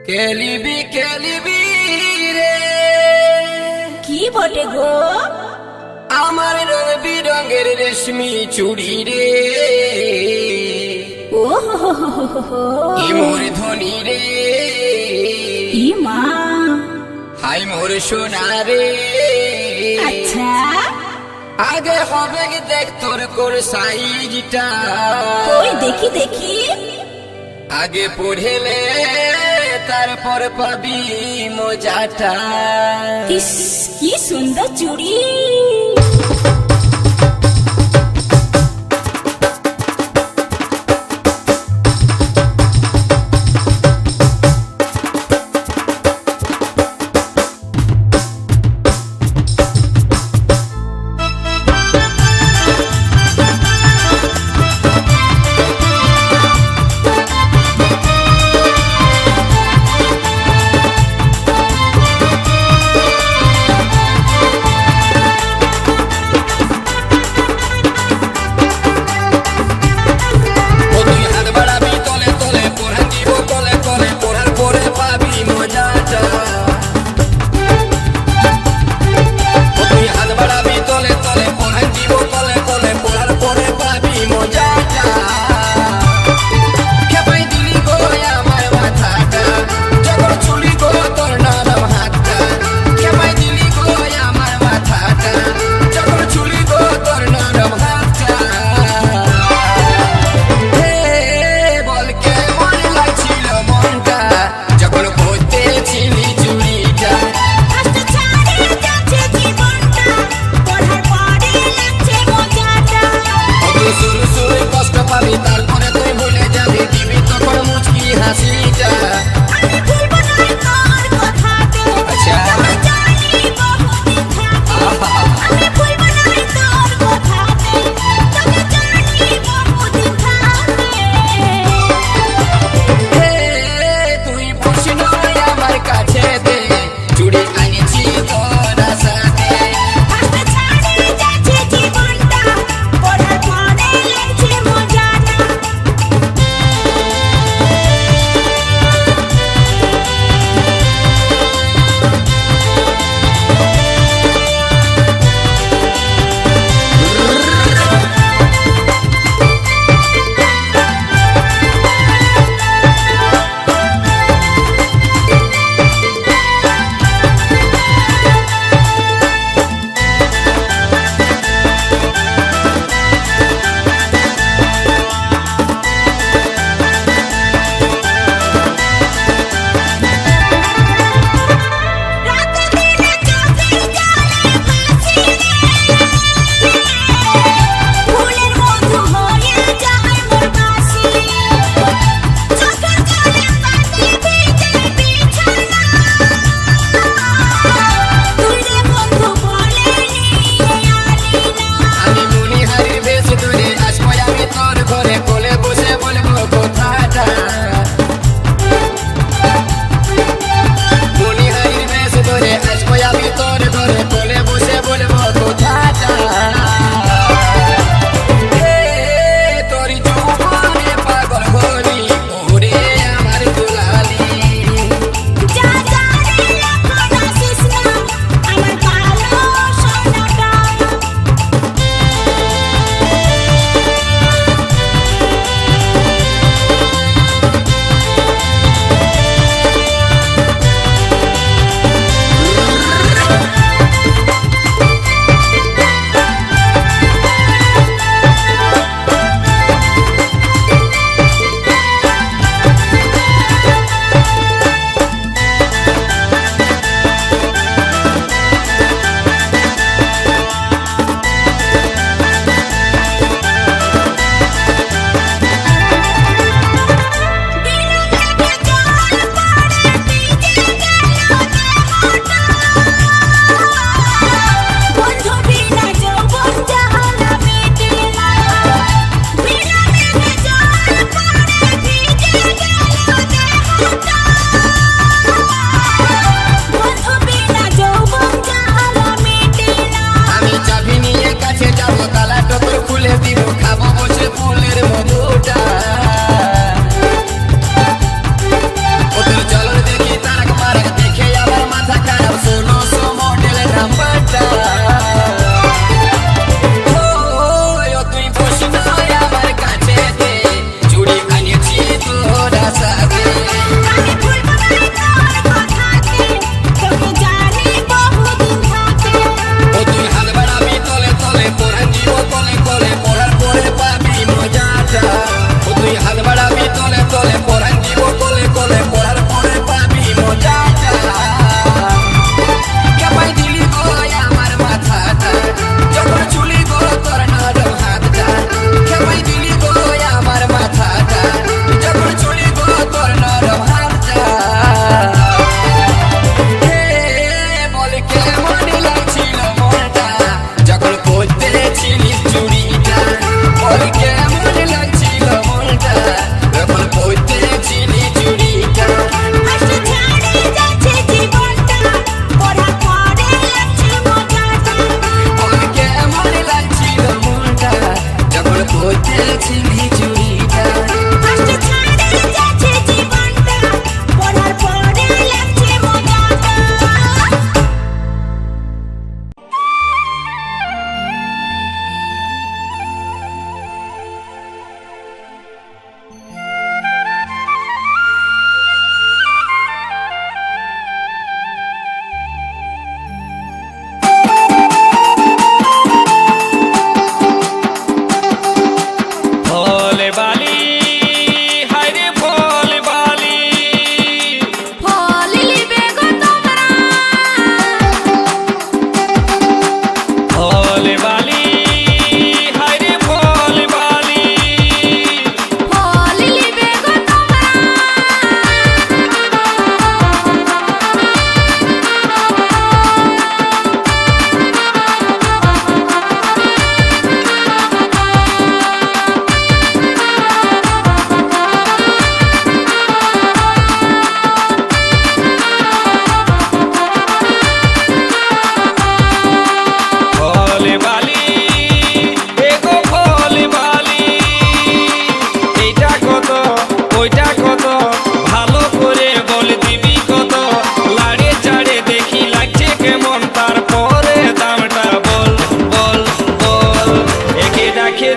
কেলিবি কেলিবি রে কি বটে গো? আমার রং বিরঙের রেশমি চুড়ি রে, ও হো হো হো হো, ই মোর ধনী রে, ই মা, হাই মোর সোনা রে। আচ্ছা আগে হবে কি দেখ তোর কোর সাইজটা, ওই দেখি দেখি। আগে পড়েলে তারপর পাবি মজাটা। ইস কি সুন্দর চুড়ি।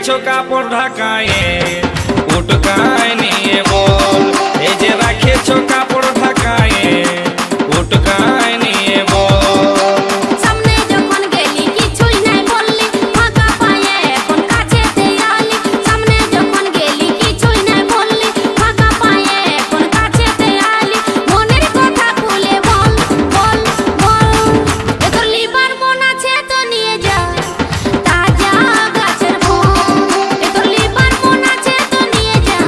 রেখেছো কাপড় ঢাকায়ে উটকায় নিয়ে বল এই যে রেখেছো কাপড় ঢাকায়ে উটকায় নিয়ে বল সামনে যখন গেলি কিছুই নাই বললি ফাঁকা পায়ে এখন কাছেতে আলি সামনে যখন গেলি কিছুই নাই বললি ফাঁকা পায়ে এখন কাছেতে আলি মনের কথা খুলে বল বল বল এ তোর লিভার মন আছে তো নিয়ে যা তাজা গাছের ফল এ তোর লিভার মন আছে তো নিয়ে যা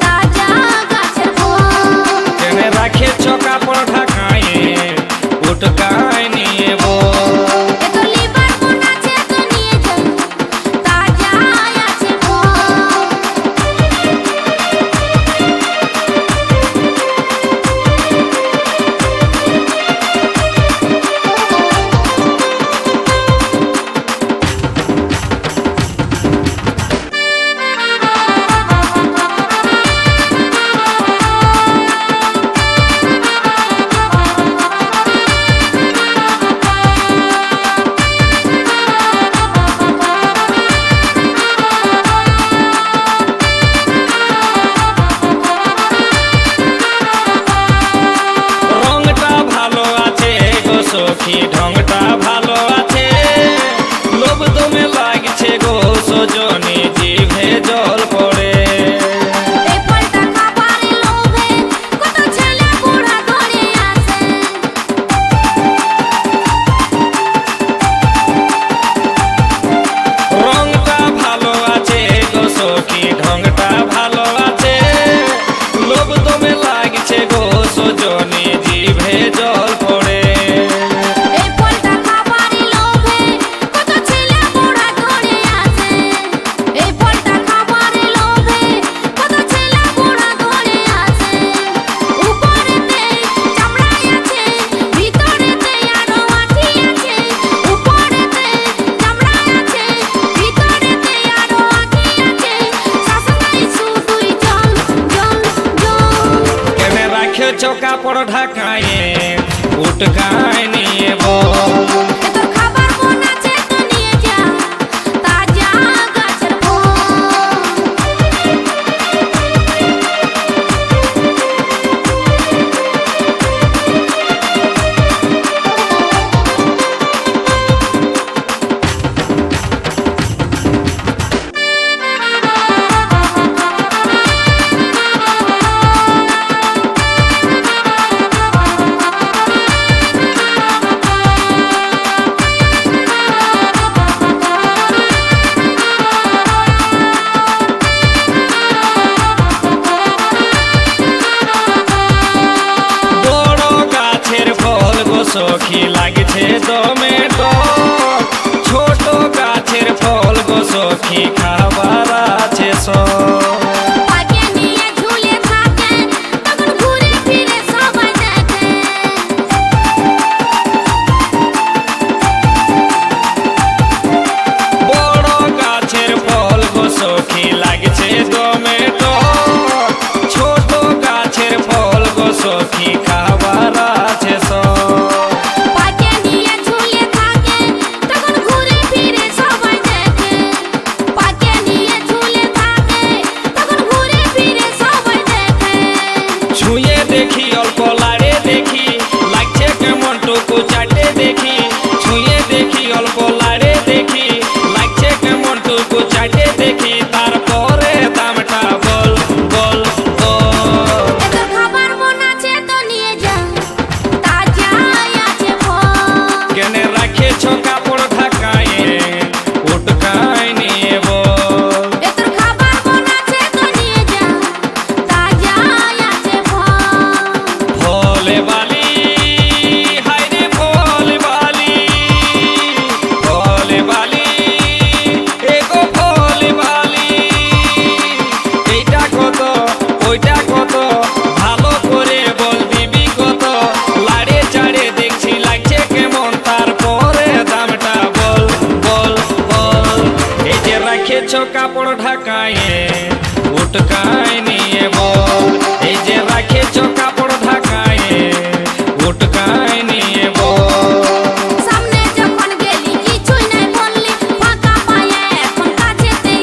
তাজা গাছের ফল কেনে রেখেছো কাপড় ঢাকায়ে উটকায় নিয়ে বল এ তোর লিভার মন আছে তো নিয়ে যা তাজা আছে ফল রংটা ভালো আছে গো সখী ঢংটা ভালো আছে লোভ দমে লাগছে গো সজনী জিভে জল পড়ে এই ফলটা খাবারে লোভে কত ছেলে বুড়া ধরে আসে রংটা ভালো আছে গো সখী ঢংটা ভালো আছে লোভ দমে লাগছে গো সজনী জিভে জল পড়ে এই ফলটা খাবারে লোভে কত ছেলে বুড়া ধরে আসে এই ফলটা খাবারে লোভে কত ছেলে বুড়া ধরে আসে উপরেতে চামড়ায় আছে ভিতরেতে আরো আঠি আছে উপরেতে চামড়ায় আছে ভিতরেতে আরো আঠি আছে শাসনাই শুধুই জল জল জল কেনে রাখেছো কাপড় ঢাকায়ে উটকায় নিয়ে বল এ তোর খাবার মন আছে তো নিয়ে যা তাজা গাছের ফল বড় গাছের ফল গো সখী লাগছে দমে টক ছোট গাছের ফল গো সখী খাবার আছে সব পাকে নিয়ে ঝুলে থাকে তখন ঘুরে ফিরে সবাই দেখে বড় গাছের ফল গো সখী লাগছে দমে টক ছোট গাছের ফল গো সখী খাবার আছে সব পাকে নিয়ে ঝুলে থাকে তখন ঘুরে ফিরে সবাই দেখে পাকে নিয়ে ঝুলে থাকে তখন ঘুরে ফিরে সবাই দেখে ছুঁয়ে দেখি অল্প লাড়ে দেখি লাগছে কেমন টুকু চাটে দেখি ছুঁয়ে দেখি অল্প লাড়ে দেখি লাগছে কেমন টুকু চাটে দেখি তারপরে দামটা বল বল বল এ তোর খাবার মন আছে তো নিয়ে যা তাজা আছে ফল কেনে রাখেছো কাপড় ঢাকায়ে উটকায় নিয়ে বল এ তোর খাবার মন আছে তো নিয়ে যা তাজা আছে ফল ফলে বালি হায়রে ফলে বালি ফলে বালি এগো ফলে বালি এইটা কত ওইটা কত ভালো করে বল দিবি কত লাড়ে চাড়ে দেখছি লাগছে কেমন তারপরে দামটা বল বল বল এই যে রেখেছো কাপড় ঢাকায়ে উটকায় নিয়ে বল এই যে রেখেছো কাপড় ঢাকায়ে উটকায় নিয়ে বল সামনে যখন গেলি কিছুই নাই বললি ফাঁকা পায়ে এখন কাছেতে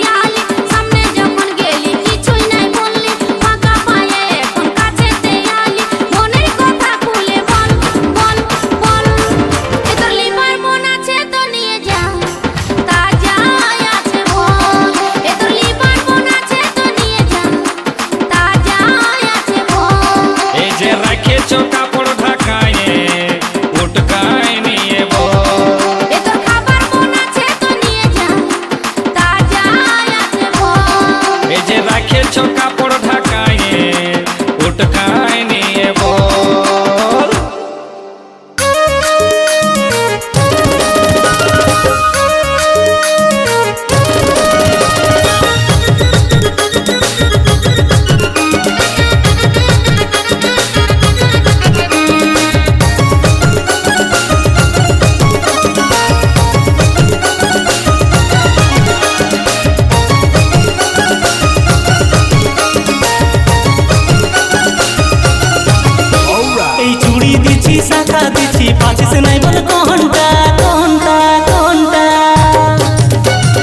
পাচিস নাই বল কোনটা কোনটা কোনটা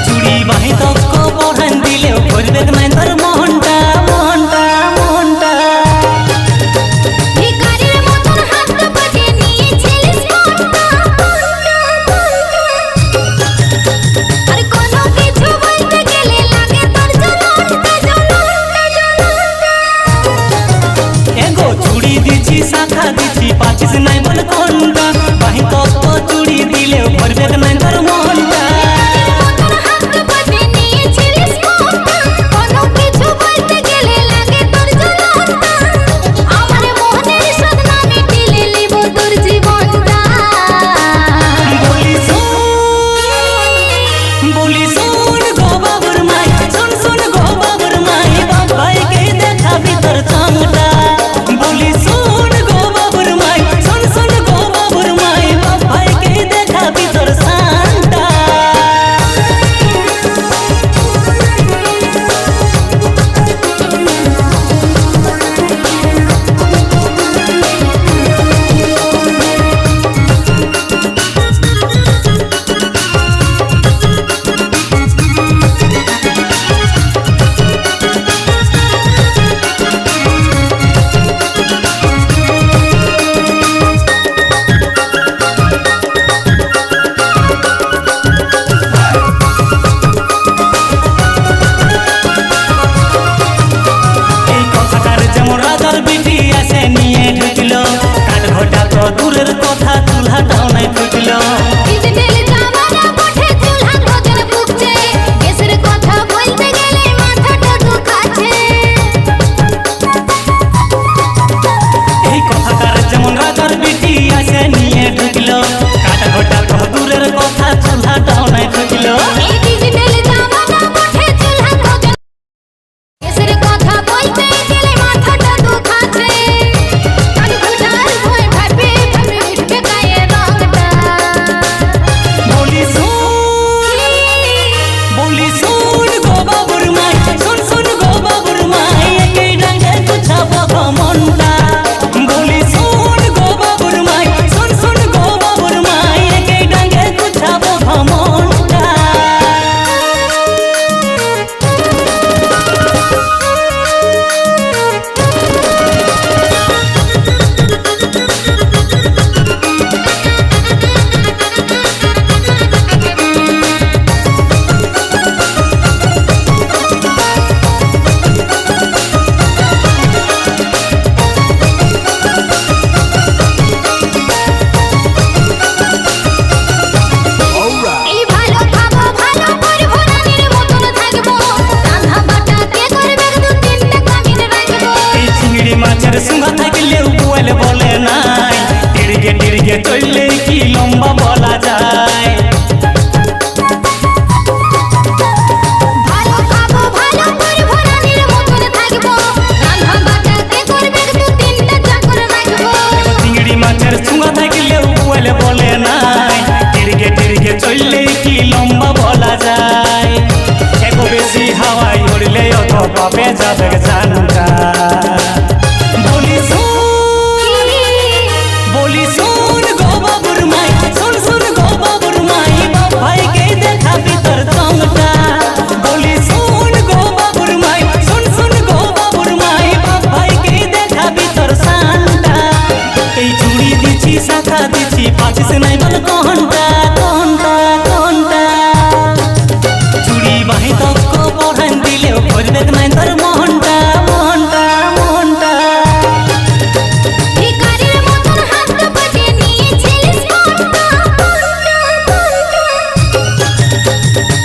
চুড়ি বাহি তক্ক পড়ান দিলেও করবে নাই তোর মনটা মনটা মনটা ভিখারির মতন হাত পাতে নিয়েছিলিস কোনটা আর কোনো কিছু বলতে গেলে লাগে তোর জ্বলনটা জ্বলনটা জ্বলনটা এগো চুড়ি দিছি শাখা দিছি পাচিস নাই বল কোনটা বাহি তক্ক চুড়ি দিলেও করবে নাই তোর মনটা হাত পাতে নিয়েছিলিস কোনটা কোনো কিছু বলতে গেলে লাগে তোর জ্বলনটা আমার মনের সদনা মিটিলে লিব তোর জীবনটা বলি শোন গো বাবুর মাই শোন শোন গো বাবুর মাই বাবাইকে দেখাবি তোর চামটা বলি শোন গো বাবুর মাই শোন শোন গো বাবুর মাই বাবাইকে দেখাবি তোর শানটা এই কথাকার যেমন রাজার বিটি আসে নিয়ে ঢুকলো কাঠ ঘটা তো দূরের কথা চুলহাটাও নাই ফুটলো ডিজিটাল জামানা পথে চুলহা গজর ফুকছে কেসের কথা বলতে গেলে মাথাটা দুখাচ্ছে এই কথাকার যেমন রাজার বিটি আসে নিয়ে ঢুকলো কাঠ ঘটা তো দূরের কথা চুলহাটাও নাই ফুটলো এই ডিজিটাল জামানা পথে চুলহা গজর কেসের কথা বলতে গেলে মাথাটা দুখাচ্ছে কান ঘুটার ভয় ভাবে ভাবে উঠবে গায়ে রংটা বলি শোন গো বাবুর মাই শোন শোন গো বাবুর মাই একই ডাঙ্গে গুছাবো গো মনটা বলি শোন গো বাবুর মাই শোন শোন গো বাবুর মাই একই ডাঙ্গে গুছাবো গো মনটা এই ভালো খাবো ভালো করবো রানীর মতন থাকবো রান্না বাটা কে করবে দু তিনটা কামিন রাখবো এই চিংড়ি মাছের সুঙ্গা থাকলেও বলে বলে নাই টিড়গে টিড়গে চললে কি লম্বা বলা যায় ভালো খাবো ভালো করবো রানীর মতন থাকবো রান্না বাটা কে করবে দু তিনটা চাকর রাখবো চিংড়ি মাছের সুঙ্গা থাকলেও বলে নাই টিড়গে টিড়গে চললে কি লম্বা বলা যায় এগো বেশি হাওয়ায় উড়লে অত পাবে যাবে জানটা বলি শোন গো বাবুর মাই শোন শোন গো বাবুর মাই বাবাইকে দেখাবি তোর চামটা বলি শোন গো বাবুর মাই শোন শোন গো বাবুর মাই বাবাইকে দেখাবি তোর শানটা এই চুড়ি দিছি শাখা দিছি পাচিস নাই বল কোনটা কোনটা কোনটা চুড়ি বাহি তক্ক পড়ান দিলেও করবে নাই তোর মনটা মনটা মনটা ভিখারির মতন হাত পাতে নিয়েছিলিস কোনটা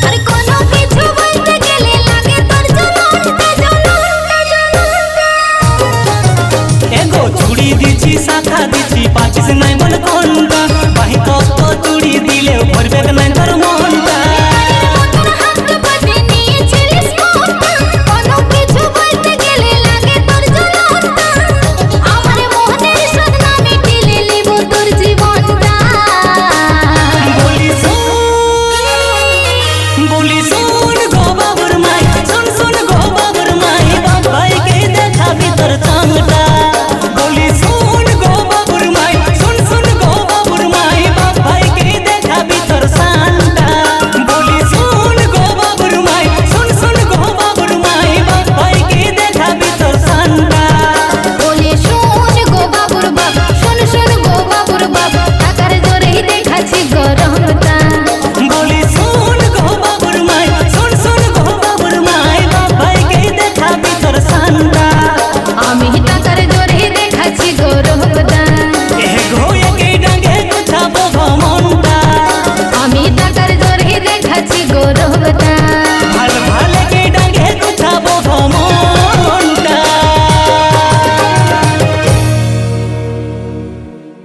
আর কোনো কিছু বলতে গেলে লাগে তোর জ্বলনটা জ্বলনটা জ্বলনটা এগো চুড়ি দিছি শাখা দিছি পাচিস নাই বল কোনটা বাহি তক্ক চুড়ি দিলেও করবে নাই তোর মনটা হাত পাতে নিয়েছিলিস কোনটা কোনো কিছু বলতে গেলে লাগে তোর জ্বলনটা আমার মনের সদনা মিটিলে লিব তোর জীবনটা বলি শোন গো বাবুর মাই শোন শোন গো বাবুর মাই বাবাইকে দেখাবি তোর চামটা